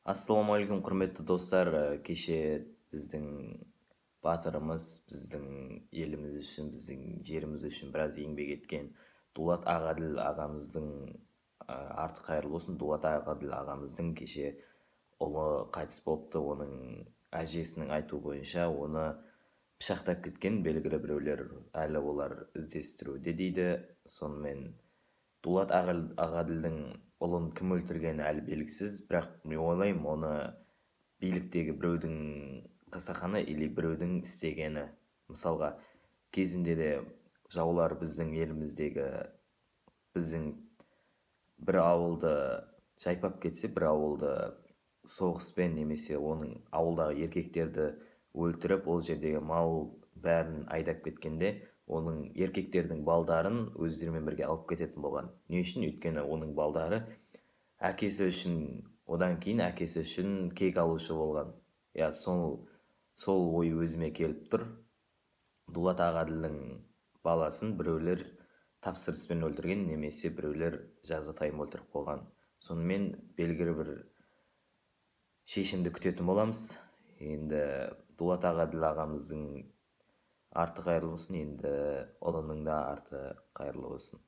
Ассалаумағалейкум, құрметті достар. Кеше біздің батырымыз, біздің еліміз үшін, біздің жеріміз үшін біраз еңбек еткен Дулат Ағаділ ағамыздың, арты қайырлы болсын, Дулат Ағаділ ағамыздың кеше ұлы қайтыс болыпты. Оның әжесінің айтуы бойынша оны пышақтап кеткен, белгілі біреулер әлі олар іздестіруде дейді. Сонымен Дулат Ағаділдің ұлын кім өлтіргені әлі белгісіз, бірақ мен ойлаймын, оны биліктегі біреудің қасақана или біреудің істегені. Мысалға, кезінде де жаулар біздің еліміздегі біздің бір ауылды жайпап кетсе, бір ауылды соғыспен немесе оның ауылдағы еркектерді өлтіріп, ол жердегі мал бәрін айдап кеткенде, оның еркектердің балдарын өздерімен бірге алып кететін болған. Не үшін? Өйткені оның балдары әкесі үшін, одан кейін әкесі үшін кек алушы болған. Сол ой өзіме келіп тұр. Дулат Ағаділдің баласын біреулер тапсырыспен өлтірген, немесе біреулер жазатайым өлтіріп қойған. Сонымен белгілі бір шешімді күтетін боламыз. Енді Дулат Ағаділ ағамыздың арты қайырлы болсын, енді ұлының да арты қайырлы болсын.